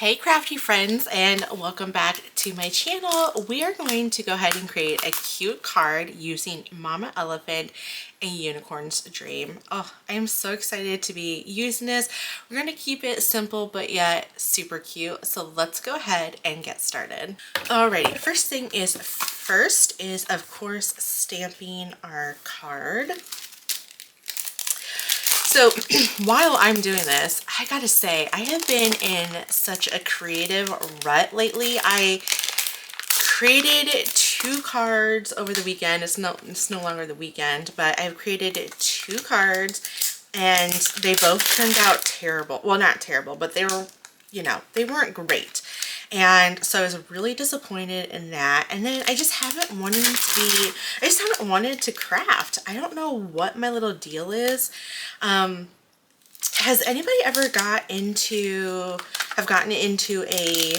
Hey crafty friends, and welcome back to my channel. We are going to go ahead and create a cute card using Mama Elephant, a unicorn's dream. Oh, I am so excited to be using this. We're going to keep it simple but yet super cute. So let's go ahead and get started. Alrighty, first thing is of course stamping our card. So while I'm doing this, I gotta say, I have been in such a creative rut lately. I created 2 cards over the weekend. It's no longer the weekend, but I've created 2 cards and they both turned out terrible. Well, not terrible, but they were, they weren't great. And so I was really disappointed in that. And then I just haven't wanted to craft. I don't know what my little deal is. Has anybody ever gotten into a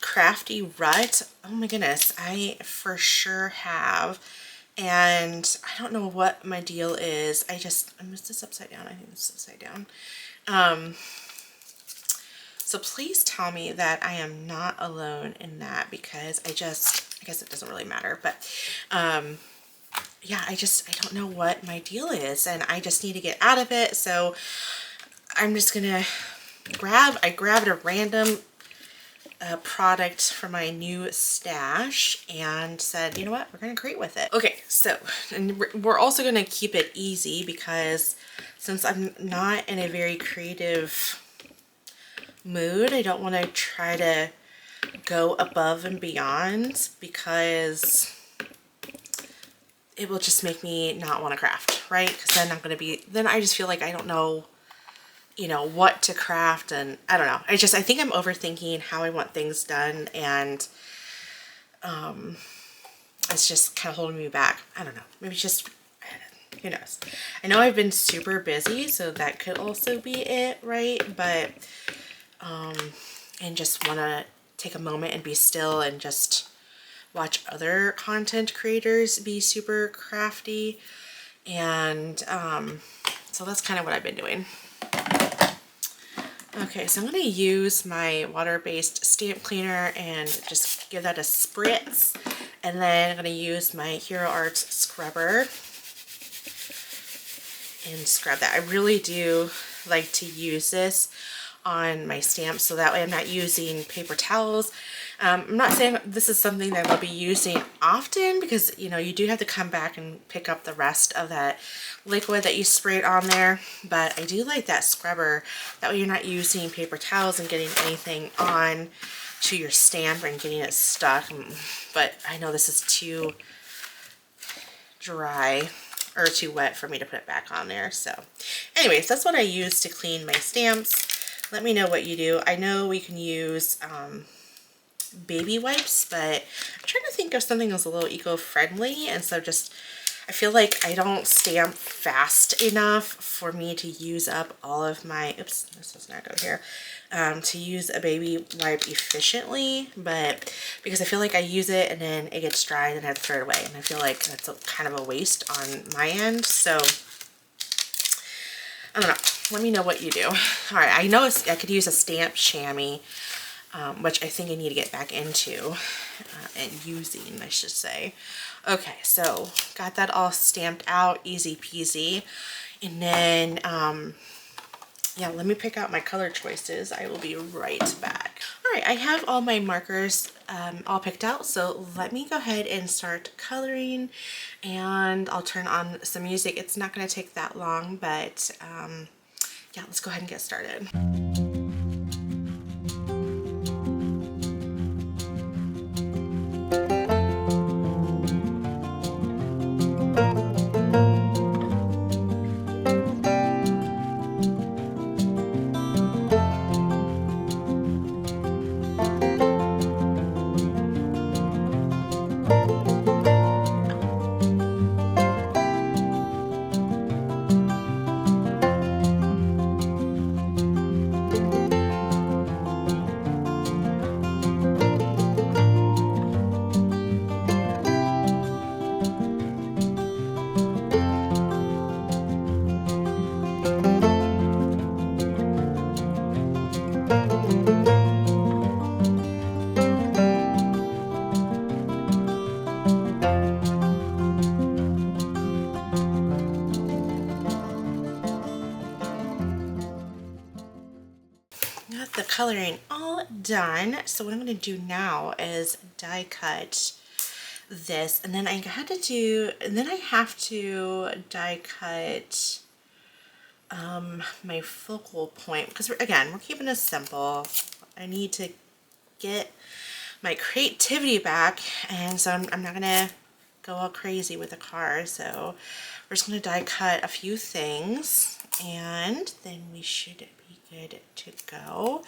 crafty rut? Oh my goodness, I for sure have. And I don't know what my deal is. Is this upside down? I think it's upside down. So please tell me that I am not alone in that, because I guess it doesn't really matter, but yeah, I don't know what my deal is and I just need to get out of it. So I'm just gonna I grabbed a random product from my new stash and said, you know what, we're gonna create with it. Okay, so and we're also gonna keep it easy, because since I'm not in a very creative mood, I don't want to try to go above and beyond, because it will just make me not want to craft, right? Because then I just feel like I don't know, what to craft, and I don't know. I think I'm overthinking how I want things done, and it's just kind of holding me back. I don't know. Maybe just, who knows? I know I've been super busy, so that could also be it, right? But and just want to take a moment and be still and just watch other content creators be super crafty. And so that's kind of what I've been doing. Okay, so I'm going to use my water-based stamp cleaner and just give that a spritz. And then I'm going to use my Hero Arts scrubber and scrub that. I really do like to use this on my stamps, so that way I'm not using paper towels. I'm not saying this is something that I'll be using often, because you do have to come back and pick up the rest of that liquid that you sprayed on there, but I do like that scrubber. That way you're not using paper towels and getting anything on to your stamp and getting it stuck. But I know this is too dry or too wet for me to put it back on there. So anyways, that's what I use to clean my stamps. Let me know what you do. I know we can use baby wipes, but I'm trying to think of something that's a little eco-friendly. And so I feel like I don't stamp fast enough for me to use up all of my, oops, this does not go here, to use a baby wipe efficiently. But because I feel like I use it and then it gets dry and then I have to throw it away. And I feel like that's kind of a waste on my end. So I don't know. Let me know what you do. All right, I know I could use a stamp chamois, which I think I need to get back into and using, I should say. Okay, so got that all stamped out, easy peasy. And then, yeah, let me pick out my color choices. I will be right back. All right, I have all my markers all picked out, so let me go ahead and start coloring, and I'll turn on some music. It's not going to take that long, but yeah, let's go ahead and get started. the coloring all done. So what I'm going to do now is die cut this, and then I have to die cut my focal point, because we're keeping this simple. I need to get my creativity back, and so I'm not gonna go all crazy with the card. So we're just gonna die cut a few things, and then we should be good to go.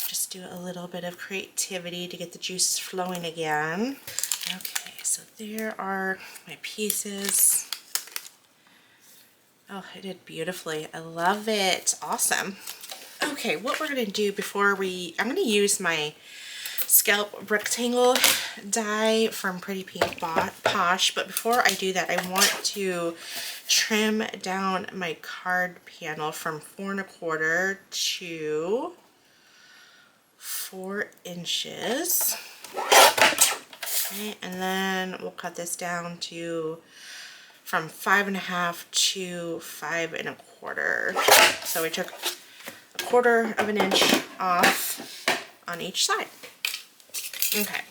Just do a little bit of creativity to get the juices flowing again. Okay, so there are my pieces. Oh, I did beautifully. I love it. Awesome. Okay, what we're going to do I'm going to use my scalp rectangle die from Pretty Pink Posh, but before I do that, I want to trim down my card panel from 4 1/4 to 4 inches. Okay, and then we'll cut this down to from 5 1/2 to 5 1/4. So we took 1/4 of an inch off on each side. Okay.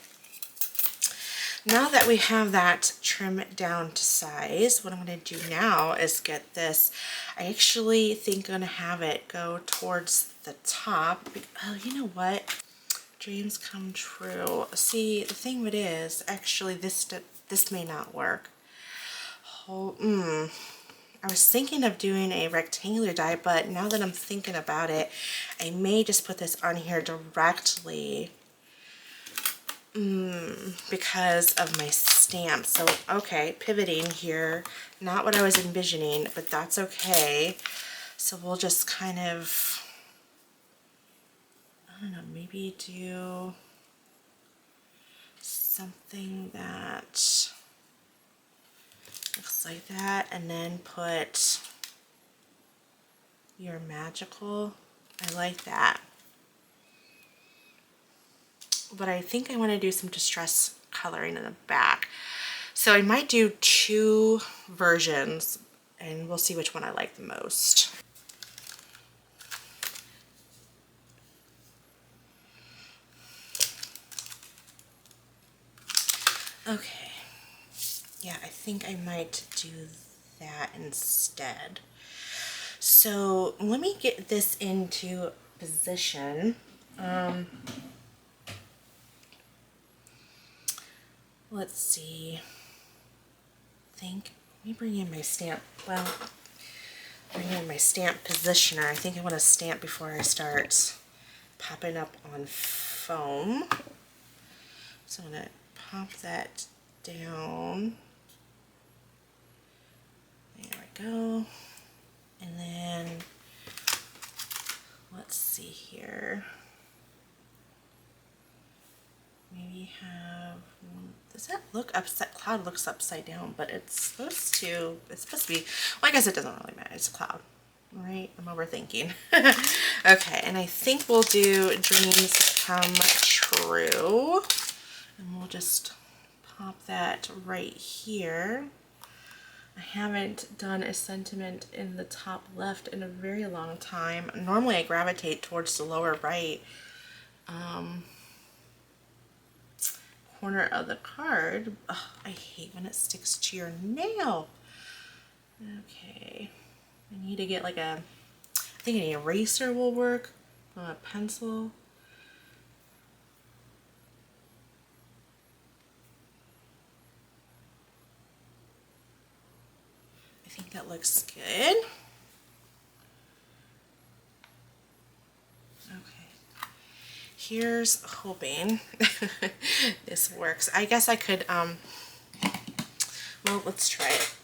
Now that we have that trimmed down to size, what I'm going to do now is get this. I actually think I'm going to have it go towards the top. Oh, you know what? Dreams come true. See, the thing of it is, actually, this may not work. I was thinking of doing a rectangular die, but now that I'm thinking about it, I may just put this on here directly because of my stamp. So, okay, pivoting here. Not what I was envisioning, but that's okay. So we'll just kind of, I don't know, maybe do something that looks like that, and then put your magical. I like that. But I think I want to do some distress coloring in the back. So I might do 2 versions, and we'll see which one I like the most. Okay. Yeah, I think I might do that instead. So let me get this into position. Let's see. Let me bring in my stamp. Well, bring in my stamp positioner. I think I want to stamp before I start popping up on foam. So I'm going to pop that down. There we go. And then, let's see here. Maybe have, does that look upside, cloud looks upside down, but it's supposed to be, well, I guess it doesn't really matter, it's a cloud, right? I'm overthinking. Okay, and I think we'll do Dreams Come True, and we'll just pop that right here. I haven't done a sentiment in the top left in a very long time. Normally I gravitate towards the lower right corner of the card. Ugh, I hate when it sticks to your nail. Okay, I need to get like I think an eraser will work, a pencil. I think that looks good. Here's hoping this works. I guess I could, well, let's try it.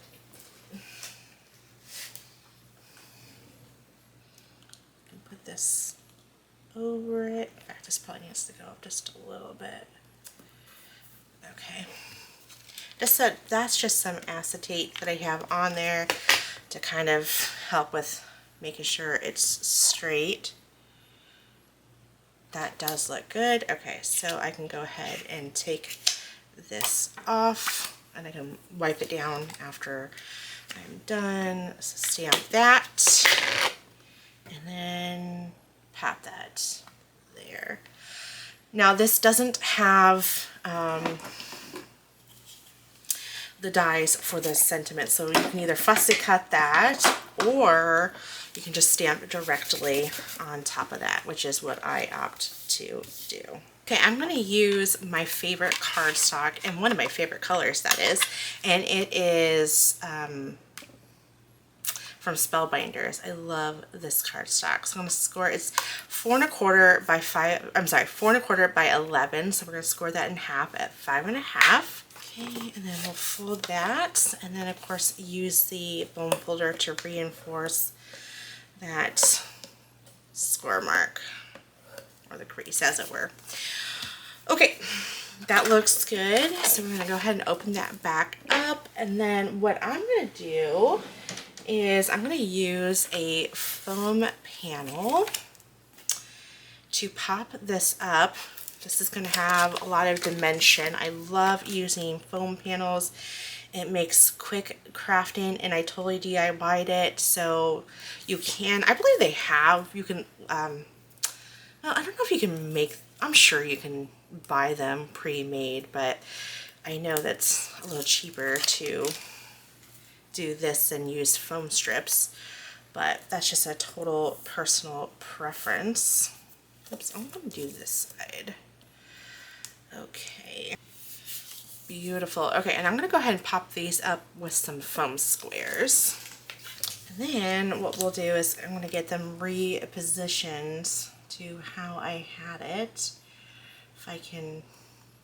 And put this over it. In fact, this probably needs to go up just a little bit. Okay. That's just some acetate that I have on there to kind of help with making sure it's straight. That does look good. Okay, so I can go ahead and take this off, and I can wipe it down after I'm done. So stamp that, and then pop that there. Now this doesn't have the dies for the sentiment, so you can either fussy cut that or you can just stamp directly on top of that, which is what I opt to do. Okay, I'm going to use my favorite cardstock, and one of my favorite colors, that is, and it is from Spellbinders. I love this cardstock. So I'm going to score, it's 4 1/4 by 5, I'm sorry, 4 1/4 by 11. So we're going to score that in half at 5 1/2. Okay, and then we'll fold that, and then of course use the bone folder to reinforce that score mark, or the crease as it were. Okay, that looks good. So we're gonna go ahead and open that back up, and then what I'm gonna do is I'm gonna use a foam panel to pop this up. This is gonna have a lot of dimension. I love using foam panels. It makes quick crafting, and I totally DIY'd it, so you can, I believe they have, you can, well, I don't know if you can make, I'm sure you can buy them pre-made, but I know that's a little cheaper to do this and use foam strips, but that's just a total personal preference. Oops, I'm gonna do this side. Okay, beautiful. Okay, and I'm gonna go ahead and pop these up with some foam squares. And then what we'll do is I'm gonna get them repositioned to how I had it, if I can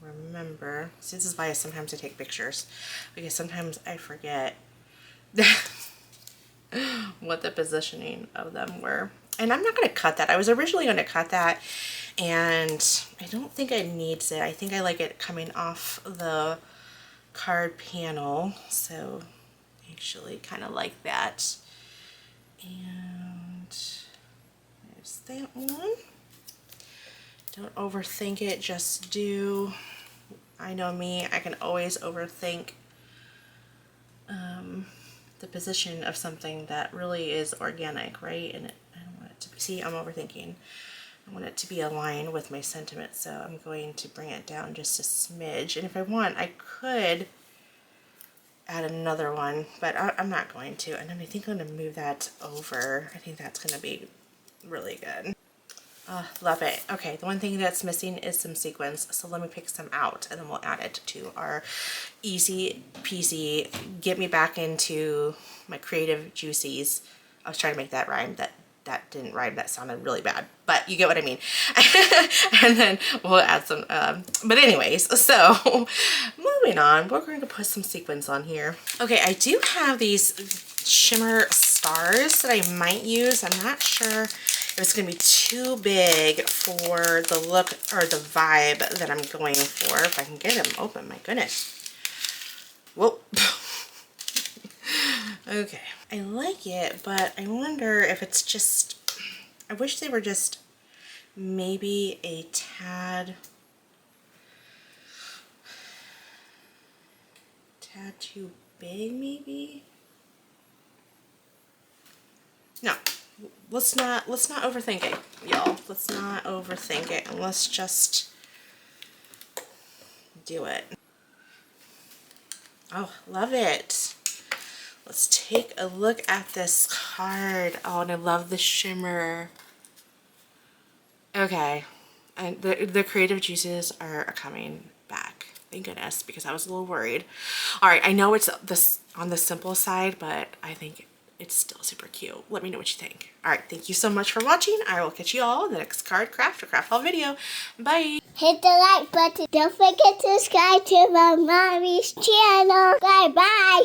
remember. See, this is why sometimes I take pictures, because sometimes I forget what the positioning of them were. And I'm not going to cut that. I was originally going to cut that, and I don't think it needs it. I think I like it coming off the card panel, so I actually kind of like that. And there's that one. Don't overthink it, just do. I know me, I can always overthink the position of something that really is organic, right? And I don't want it to be, see, I'm overthinking. I want it to be aligned with my sentiment, so I'm going to bring it down just a smidge. And if I want, I could add another one, but I'm not going to. And then I think I'm going to move that over. I think that's going to be really good. Love it. Okay, the one thing that's missing is some sequins, so let me pick some out and then we'll add it to our easy peasy, get me back into my creative juices. I was trying to make that rhyme. That didn't rhyme. That sounded really bad, but you get what I mean. And then we'll add some, but anyways, so moving on, we're going to put some sequins on here. Okay, I do have these shimmer stars that I might use. I'm not sure if it's going to be too big for the look or the vibe that I'm going for. If I can get them open, my goodness. Whoa. Okay. I like it, but I wonder if it's just, I wish they were just maybe a tad too big, maybe? No. Let's not overthink it, y'all. Let's not overthink it, and let's just do it. Oh, love it. Let's take a look at this card. Oh, and I love the shimmer. Okay, and the creative juices are coming back. Thank goodness, because I was a little worried. All right, I know it's this on the simple side, but I think it's still super cute. Let me know what you think. All right, thank you so much for watching. I will catch you all in the next card craft or craft haul video. Bye. Hit the like button. Don't forget to subscribe to my mommy's channel. Bye bye.